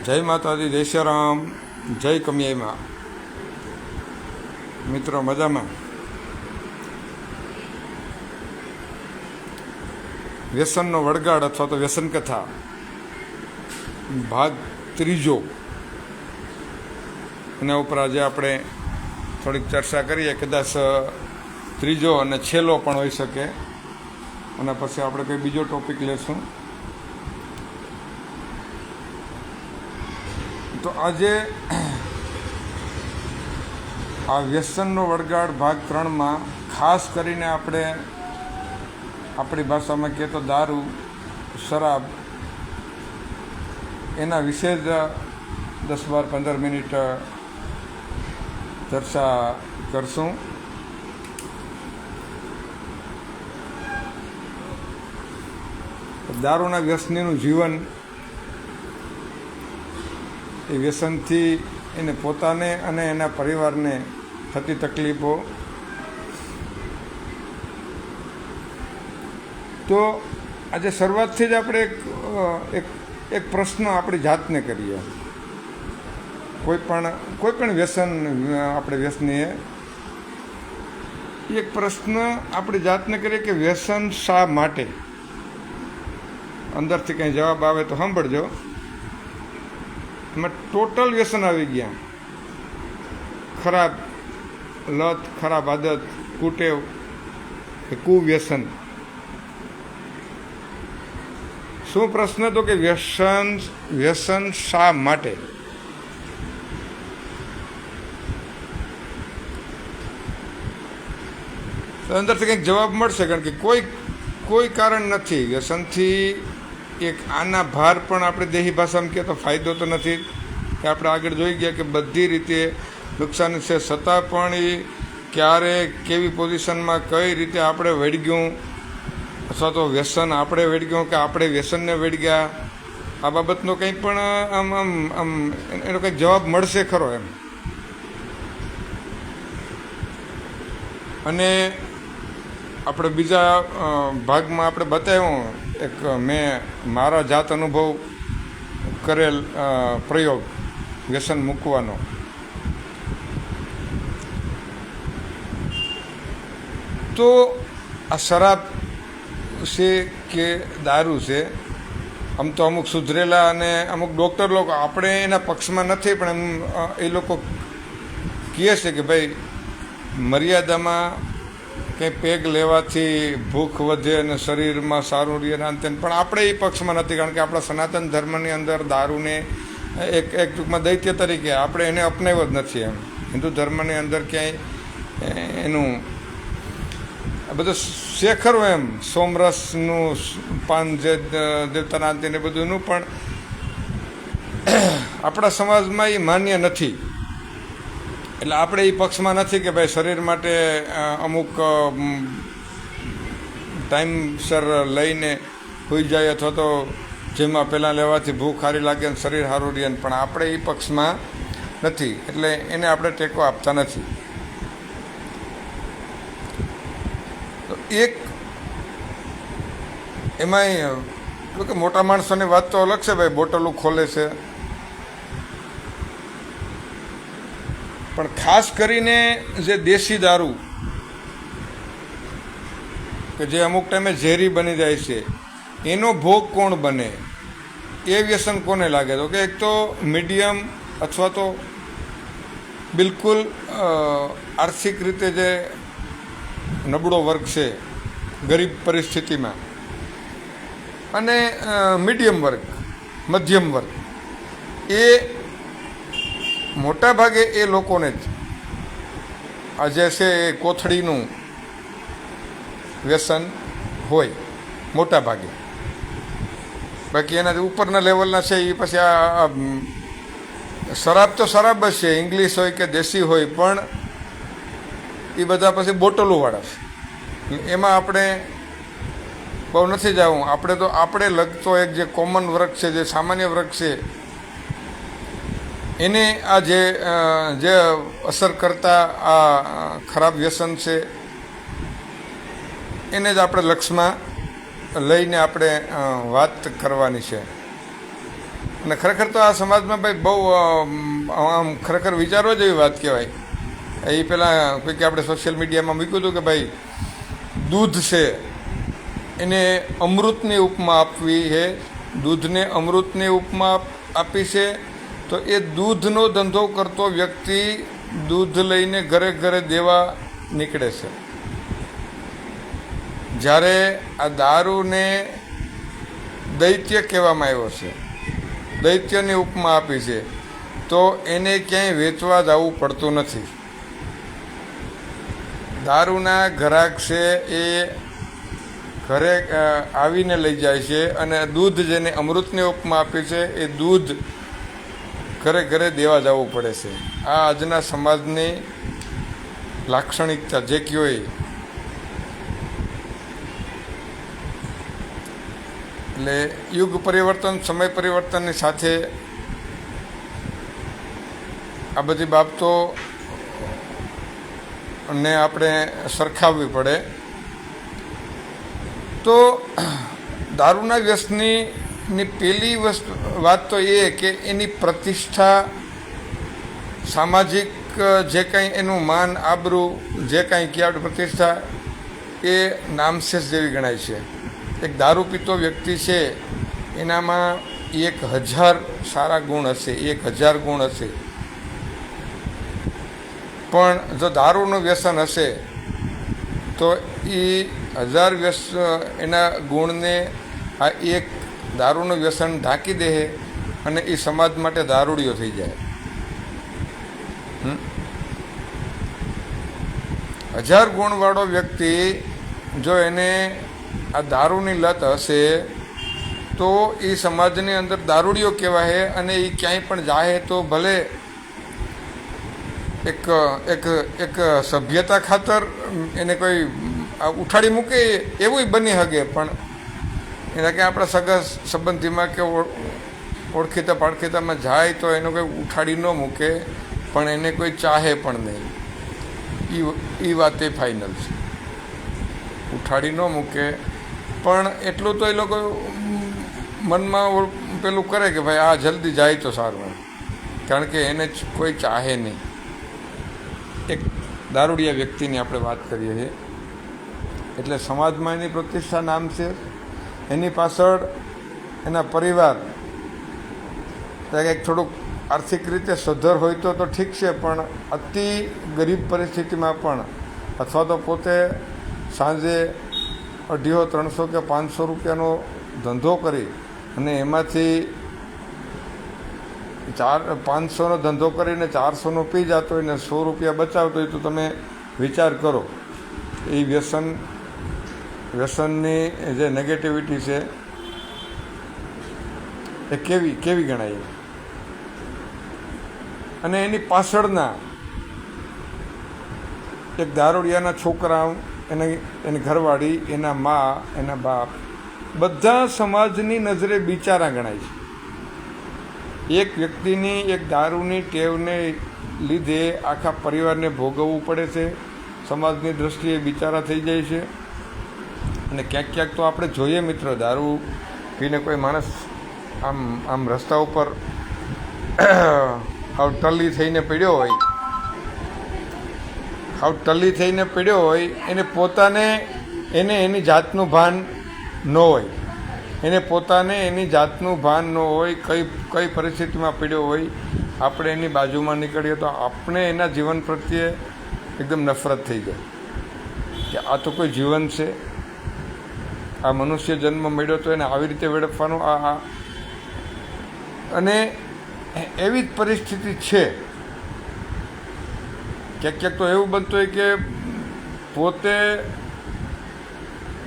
જય માતાજી, જય શ્રી રામ, જય કમિયાઈમાં. મિત્રો મજામાં? વ્યસનનો વળગાડ અથવા તો વ્યસન કથા ભાગ ત્રીજો, એના ઉપર આજે આપણે થોડીક ચર્ચા કરીએ. કદાચ ત્રીજો અને છેલ્લો પણ હોઈ શકે, અને પછી આપણે કંઈ બીજો ટોપિક લેશું. તો આજે આ વ્યસનનો વળગાડ ભાગ 3માં ખાસ કરીને આપણે આપણી ભાષામાં કહીએ તો દારૂ, શરાબ, એના વિશે જ 10-15 મિનિટ ચર્ચા કરશું. દારૂના વ્યસનીનું જીવન, એ વ્યસનથી એને પોતાને અને એના પરિવારને થતી તકલીફો. તો આજે શરૂઆતથી જ આપણે એક પ્રશ્ન આપણી જાતને કરીએ. કોઈ પણ વ્યસન આપણે વ્યસનીએ એક પ્રશ્ન આપણી જાતને કરીએ કે વ્યસન શા માટે? અંદરથી કંઈ જવાબ આવે તો સાંભળજો. એમાં ટોટલ વ્યસન આવી ગયા. ખરાબ લત, ખરાબ આદત, કુટેવ કે કુવ્યસન. શું પ્રશ્ન? તો કે વ્યસન શા માટે? અંદરથી કંઈક જવાબ મળશે, કારણ કે કોઈ કારણ નથી. વ્યસનથી એક આના ભાર પણ આપણે દેહી ભાષામાં કહીએ તો ફાયદો તો નથી, કે આપણે આગળ જોઈ ગયા કે બધી રીતે નુકસાન છે. છતાં પણ એ ક્યારે કેવી પોઝિશનમાં કઈ રીતે આપણે વળગ્યું, અથવા તો વ્યસન આપણે વળગ્યું કે આપણે વ્યસનને વળગ્યા, આ બાબતનો કંઈ પણ આમ એનો કંઈક જવાબ મળશે ખરો એમ. અને આપણે બીજા ભાગમાં આપણે બતાવ્યું એક મેં મારા જાત અનુભવ કરેલ પ્રયોગ વ્યસન મૂકવાનો. તો આ શરાબ છે કે દારૂ છે, આમ તો અમુક સુધરેલા અને અમુક ડૉક્ટર લોકો, આપણે એના પક્ષમાં નથી, પણ એ લોકો કહે છે કે ભાઈ મર્યાદામાં કંઈ પેગ લેવાથી ભૂખ વધે અને શરીરમાં સારું રહે ને અંતે. પણ આપણે એ પક્ષમાં નથી, કારણ કે આપણા સનાતન ધર્મની અંદર દારૂને એક ટૂંકમાં દૈત્ય તરીકે આપણે એને અપનાવ્યો જ નથી. એમ હિન્દુ ધર્મની અંદર ક્યાંય એનું બધું શેખરું એમ સોમરસનું પાન જે દેવતાના અંતે ને બધુંનું, પણ આપણા સમાજમાં એ માન્ય નથી. એટલે આપણે એ પક્ષમાં નથી કે ભાઈ શરીર માટે અમુક ટાઈમસર લઈને હોઈ જાય, અથવા તો જેમાં પહેલાં લેવાથી ભૂખ સારી લાગે અને શરીર સારું રહે, પણ આપણે એ પક્ષમાં નથી, એટલે એને આપણે ટેકો આપતા નથી. તો એક એમાંય કે મોટા માણસોની વાત તો અલગ છે, ભાઈ બોટલું ખોલે છે, પણ ખાસ કરીને જે દેશી દારૂ કે જે અમુક ટાઈમે ઝેરી બની જાય છે, એનો ભોગ કોણ બને? એ વ્યસન કોને લાગે? તો કે એક તો મીડિયમ અથવા તો બિલકુલ આર્થિક રીતે જે નબળો વર્ગ છે, ગરીબ પરિસ્થિતિમાં, અને મીડિયમ વર્ગ, મધ્યમ વર્ગ, એ મોટા ભાગે એ લોકોને જ આ જે છે એ કોથળીનું વ્યસન હોય મોટા ભાગે. બાકી એના ઉપરના લેવલના છે એ પછી આ શરાબ તો શરાબ જ છે, ઇંગ્લિશ હોય કે દેશી હોય, પણ એ બધા પછી બોટલોવાળા છે. એમાં આપણે બહુ નથી જવું. આપણે લગતો એક જે કોમન વર્ગ છે, જે સામાન્ય વર્ગ છે, એને આ જે અસર કરતા આ ખરાબ વ્યસન છે, એને જ આપણે લક્ષમાં લઈને આપણે વાત કરવાની છે. અને ખરેખર તો આ સમાજમાં ભાઈ બહુ આમ ખરેખર વિચારવા જેવી વાત કહેવાય. એ પહેલાં કોઈક આપણે સોશિયલ મીડિયામાં મૂક્યું હતું કે ભાઈ દૂધ છે એને અમૃતની ઉપમા આપવી છે, દૂધને અમૃતની ઉપમા આપી છે. તો એ દૂધનો ધંધો કરતો વ્યક્તિ દૂધ લઈને ઘરે ઘરે દેવા નીકળે છે, જ્યારે આ દારૂને દૈત્ય કહેવામાં આવ્યો છે, દૈત્યની ઉપમા આપી છે, તો એને ક્યાંય વેચવા જવું પડતું નથી. દારૂના ગ્રાહક છે એ ઘરે આવીને લઈ જાય છે, અને દૂધ જેને અમૃતની ઉપમા આપી છે એ દૂધ ઘરે ઘરે દેવા જવું પડે છે. આ આજના સમાજની લાક્ષણિકતા જે કહેવાય. એટલે યુગ પરિવર્તન, સમય પરિવર્તનની સાથે આ બધી બાબતો ને આપણે સરખાવવી પડે. તો દારૂના વ્યસનની પહેલી વાત તો એ કે એની પ્રતિષ્ઠા, સામાજિક જે કંઈ એનું માન, આબરૂ, જે કાંઈ કે આપણી પ્રતિષ્ઠા એ નામશેષ જેવી ગણાય છે. એક દારૂ પીતો વ્યક્તિ છે એનામાં 1000 સારા ગુણ હશે, 1000 ગુણ હશે, પણ જો દારૂનું વ્યસન હશે તો એ 1000 એના ગુણને આ એક દારૂનું વ્યસન ઢાંકી દે અને એ સમાજ માટે દારૂડિયો થઈ જાય. 1000 ગુણવાળો વ્યક્તિ જો એને આ દારૂની લત હશે તો એ સમાજની અંદર દારૂડિયો કહેવાય. અને એ ક્યાંય પણ જાય તો ભલે એક સભ્યતા ખાતર એને કોઈ ઉઠાડી મૂકે એવું બની શકે, પણ એના કે આપણા સગા સંબંધીમાં કે ઓળખીતા પાળખીતામાં જાય તો એનો કોઈ ઉઠાડી ન મૂકે, પણ એને કોઈ ચાહે પણ નહીં. એ વાત એ ફાઇનલ છે. ઉઠાડી ન મૂકે, પણ એટલું તો એ લોકો મનમાં પેલું કરે કે ભાઈ આ જલ્દી જાય તો સારું, કારણ કે એને કોઈ ચાહે નહીં. એક દારૂડિયા વ્યક્તિની આપણે વાત કરીએ છીએ. એટલે સમાજમાં એની પ્રતિષ્ઠા નામ છે, એની પાછળ એના પરિવાર કંઈક થોડુંક આર્થિક રીતે સદ્ધર હોય તો ઠીક છે, પણ અતિ ગરીબ પરિસ્થિતિમાં પણ, અથવા તો પોતે સાંજે 250, 300 કે 500 રૂપિયાનો ધંધો કરી અને એમાંથી 500નો ધંધો કરીને 400નો પી જતો હોય ને 100 રૂપિયા બચાવતો હોય, તો તમે વિચાર કરો એ વ્યસનની જે નેગેટિવિટી છે એ કેવી ગણાય. અને એની પાછળના એક દારૂડિયાના છોકરા, એની ઘરવાળી, એના મા, એના બાપ, બધા સમાજની નજરે બિચારા ગણાય છે. એક વ્યક્તિની એક દારૂની ટેવને લીધે આખા પરિવારને ભોગવવું પડે છે, સમાજની દ્રષ્ટિએ બિચારા થઈ જાય છે. અને ક્યાંક તો આપણે જોઈએ મિત્રો, દારૂ પીને કોઈ માણસ આમ રસ્તા ઉપર હાવ ટલ્લી થઈને પડ્યો હોય, એને પોતાને એની જાતનું ભાન ન હોય, એની જાતનું ભાન ન હોય, કઈ પરિસ્થિતિમાં પડ્યો હોય. આપણે એની બાજુમાં નીકળીએ તો આપણે એના જીવન પ્રત્યે એકદમ નફરત થઈ જાય કે આ તો કોઈ જીવન છે, આ મનુષ્ય જન્મ મળ્યો તો એને આવી રીતે વેડફવાનો. અને એવી જ પરિસ્થિતિ છે. ક્યાંક તો એવું બનતું હોય કે પોતે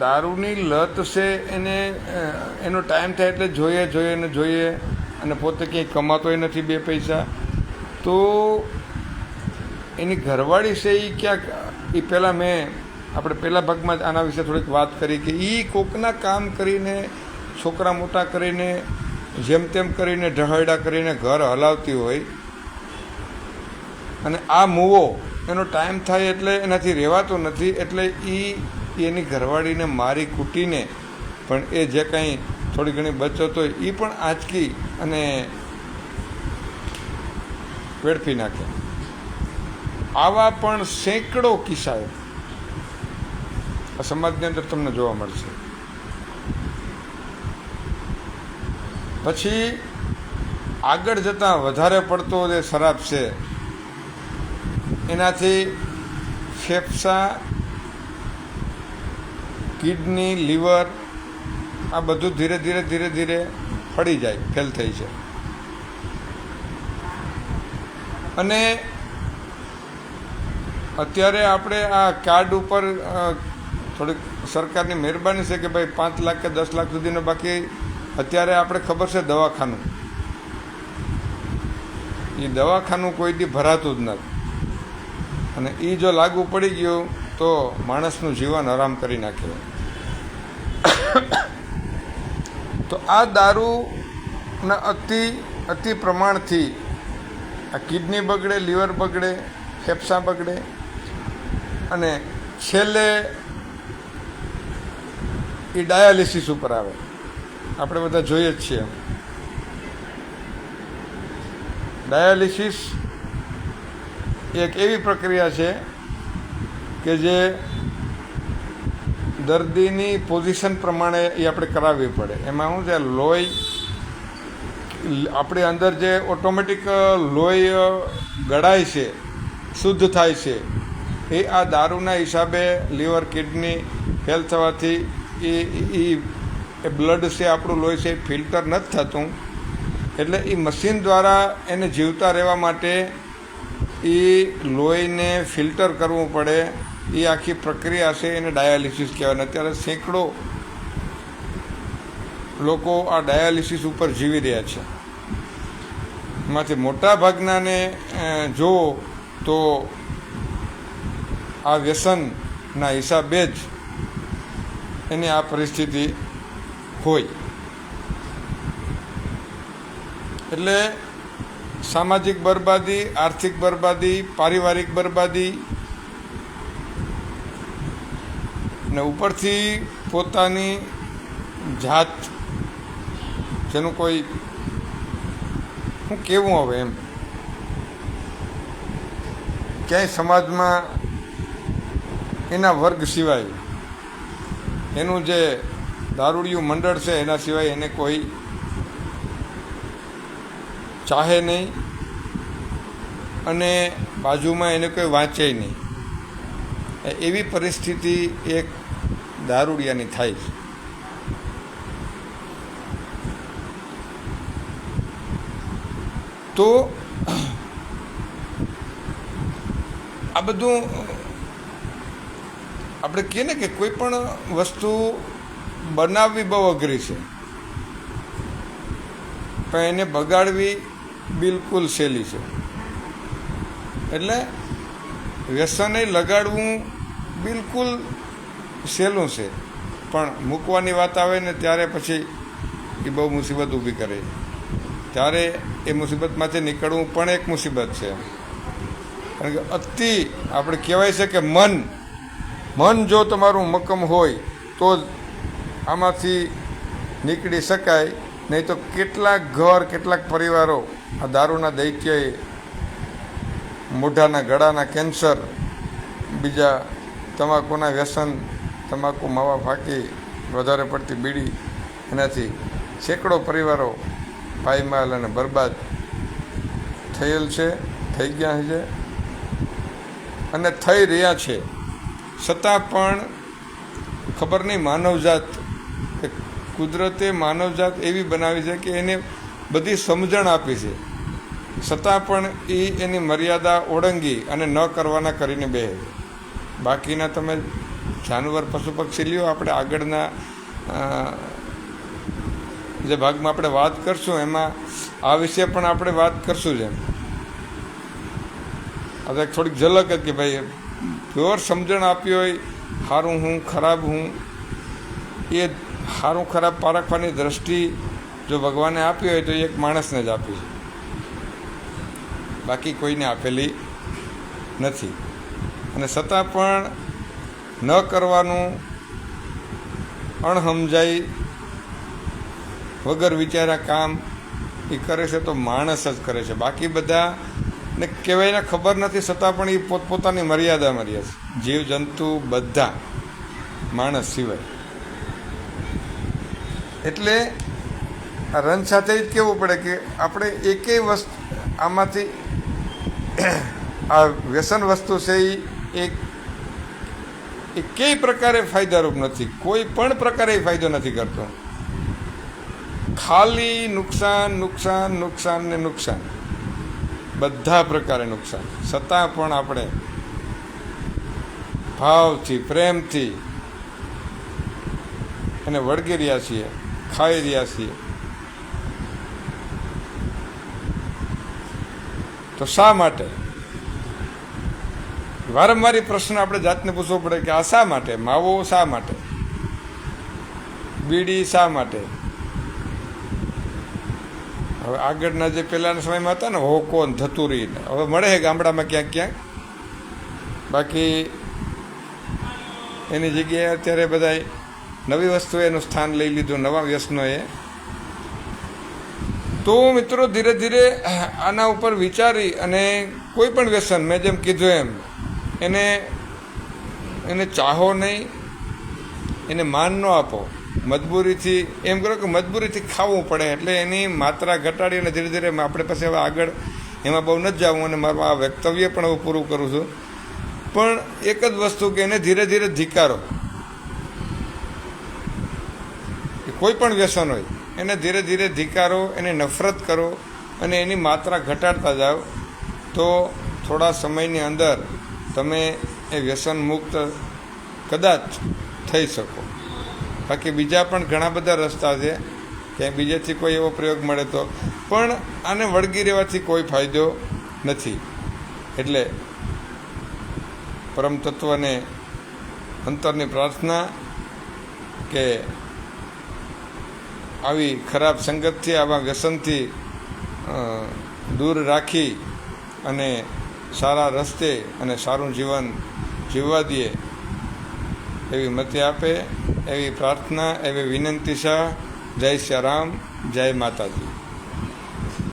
દારૂની લત છે, એનો ટાઈમ થાય એટલે જોઈએ, અને પોતે ક્યાંય કમાતોય નથી 2 પૈસા. તો એની ઘરવાળી છે એ ક્યાંક, એ પહેલાં આપણે પહેલા ભાગમાં જ આના વિશે થોડીક વાત કરી કે એ કોકના કામ કરીને, છોકરા મોટા કરીને, જેમ તેમ કરીને, ઢહરડા કરીને ઘર હલાવતી હોય, અને આ મૂવો એનો ટાઈમ થાય એટલે એનાથી રહેવાતો નથી, એટલે એની ઘરવાળીને મારી કૂટીને પણ એ જે કંઈ થોડી ઘણી બચત હોય એ પણ આંચકી અને વેડફી નાખે. આવા પણ સેંકડો કિસ્સાઓ આ સમાજની અંદર તમને જોવા મળશે. પછી આગળ જતાં વધારે પડતો જે શરાબ છે એનાથી ફેફસા, કિડની, લીવર આ બધું ધીરે ધીરે ધીરે ધીરે ફળી જાય, ફેલ થઈ છે. અને અત્યારે આપણે આ કાર્ડ ઉપર થોડીક સરકારની મહેરબાની છે કે ભાઈ 5 લાખ કે 10 લાખ સુધીનો, બાકી અત્યારે આપણે ખબર છે દવાખાનું, એ દવાખાનું કોઈ દી ભરાતું જ નથી. અને એ જો લાગુ પડી ગયું તો માણસનું જીવન આરામ કરી નાખે. તો આ દારૂના અતિ પ્રમાણથી આ કિડની બગડે, લીવર બગડે, ફેફસા બગડે અને છેલ્લે એ ડાયાલિસિસ ઉપર આવે. આપણે બધા જોઈએ જ છીએ. ડાયાલિસિસ એક એવી પ્રક્રિયા છે કે જે દર્દીની પોઝિશન પ્રમાણે એ આપણે કરાવવી પડે. એમાં શું છે, લોહી આપણી અંદર જે ઓટોમેટિક લોહી ગળાય છે, શુદ્ધ થાય છે, એ આ દારૂના હિસાબે લીવર, કિડની ફેલ થવાથી એ બ્લડ છે, આપણું લોહી છે, ફિલ્ટર નથી થતું. એટલે એ મશીન દ્વારા એને જીવતા રહેવા માટે એ લોહીને ફિલ્ટર કરવું પડે. એ આખી પ્રક્રિયા છે, એને ડાયાલિસિસ કહેવાય. અત્યારે સેંકડો લોકો આ ડાયાલિસિસ ઉપર જીવી રહ્યા છે. એમાંથી મોટા ભાગનાને જુઓ તો આ વ્યસનના હિસાબે જ એની આ પરિસ્થિતિ હોય. એટલે સામાજિક બરબાદી, આર્થિક બરબાદી, પારિવારિક બરબાદી ને ઉપરથી પોતાની જાત, જેનું કોઈ શું કહેવું હવે, એમ ક્યાંય સમાજમાં એના વર્ગ સિવાય, એનું જે દારૂડિયું મંડળ છે એના સિવાય એને કોઈ ચાહે નહીં અને બાજુમાં એને કોઈ વાંચે નહીં. એવી પરિસ્થિતિ એક દારૂડિયાની થાય છે. તો આ બધું આપણે કહીએ ને કે કોઈ પણ વસ્તુ બનાવવી બહુ અઘરી છે, પણ એને બગાડવી બિલકુલ સહેલી છે. એટલે વ્યસને લગાડવું બિલકુલ સહેલું છે, પણ મૂકવાની વાત આવે ને ત્યારે પછી એ બહુ મુસીબત ઊભી કરે. ત્યારે એ મુસીબતમાંથી નીકળવું પણ એક મુસીબત છે. કારણ કે આપણે કહેવાય છે કે મન જો તમારું મક્કમ હોય તો જ આમાંથી નીકળી શકાય. નહીં તો કેટલાક ઘર, કેટલાક પરિવારો આ દારૂના દૈત્યએ મોઢાના ગળાના કેન્સર, બીજા તમાકુના વ્યસન, તમાકુ માવા ફાંકી, વધારે પડતી બીડી, એનાથી સેંકડો પરિવારો પાયમાલ અને બરબાદ થયેલ છે, થઈ ગયા છે અને થઈ રહ્યા છે. છતાં પણ ખબર નહીં, માનવજાત, કુદરતે માનવજાત એવી બનાવી છે કે એને બધી સમજણ આપી છે, છતાં પણ એ એની મર્યાદા ઓળંગી અને ન કરવાના કરીને બેસે. બાકીના તમે જાનવર, પશુ પક્ષી લ્યો. આપણે આગળના જે ભાગમાં આપણે વાત કરશું એમાં આ વિશે પણ આપણે વાત કરશું. જ એમ આ થોડીક ઝલક જ કે ભાઈ પ્યોર સમજણ આપી હોય, સારું હું, ખરાબ હું, એ સારું ખરાબ પારખવાની દ્રષ્ટિ જો ભગવાને આપી હોય તો એક માણસને જ આપી છે, બાકી કોઈને આપેલી નથી. અને છતાં પણ ન કરવાનું, અણસમજાઈ વગર વિચાર્યા કામ એ કરે છે તો માણસ જ કરે છે. બાકી બધાને કહેવાયને ખબર નથી, છતાં પણ એ પોતપોતાની મર્યાદામાં રહે છે. જીવ જંતુ બધા, માણસ સિવાય. એટલે આ રન સાથે જ કહેવું પડે કે આપણે એકેય વસ્તુ આમાંથી આ વ્યસન વસ્તુ છે એ કઈ પ્રકારે ફાયદારૂપ નથી, કોઈ પણ પ્રકારે એ ફાયદો નથી કરતો. ખાલી નુકસાન નુકસાન નુકસાન ને નુકસાન, બધા પ્રકારે નુકસાન. છતાં પણ આપણે ભાવથી પ્રેમથી એને વળગી રહ્યા છીએ, ખાઈ રહ્યા છીએ. તો શા માટે? વારંવાર પ્રશ્ન આપણે જાતને પૂછવો પડે કે આ શા માટે? માવો શા માટે? બીડી શા માટે? હવે આગળના જે પહેલાના સમયમાં હતા ને હોકો ને ધતુરી, હવે મળે છે ગામડામાં ક્યાંક ક્યાંક. બાકી એની જગ્યાએ અત્યારે બધા નવી વસ્તુએ એનું સ્થાન લઈ લીધું, નવા વ્યસનોએ. તો મિત્રો ધીરે ધીરે આના ઉપર વિચારી અને કોઈ પણ વ્યસન, મેં જેમ કીધું એમ, એને ચાહો નહીં, એને માન ન આપો. મજબૂરીથી એમ કરો કે મજબૂરીથી ખાવું પડે, એટલે એની માત્રા ઘટાડી અને ધીરે ધીરે આપણે પછી હવે આગળ એમાં બહુ નથી જવું અને મારું આ વક્તવ્ય પણ હવે પૂરું કરું છું. પણ એક જ વસ્તુ કે એને ધીરે ધીરે ધિક્કારો. કોઈ પણ વ્યસન હોય એને ધીરે ધીરે ધિક્કારો, એને નફરત કરો અને એની માત્રા ઘટાડતા જાઓ, તો થોડા સમયની અંદર તમે એ વ્યસન મુક્ત કદાચ થઈ શકો. બાકી બીજા પણ ઘણા બધા રસ્તા છે, ક્યાંય બીજેથી કોઈ એવો પ્રયોગ મળે તો, પણ આને વળગી રહેવાથી કોઈ ફાયદો નથી. એટલે પરમ તત્વને અંતરની પ્રાર્થના કે આવી ખરાબ સંગતથી, આવા વ્યસનથી દૂર રાખી અને સારા રસ્તે અને સારું જીવન જીવવા દે એવી મતિ આપે, એવી પ્રાર્થના, એવી વિનંતી છે. જય શ્રી રામ, જય માતાજી.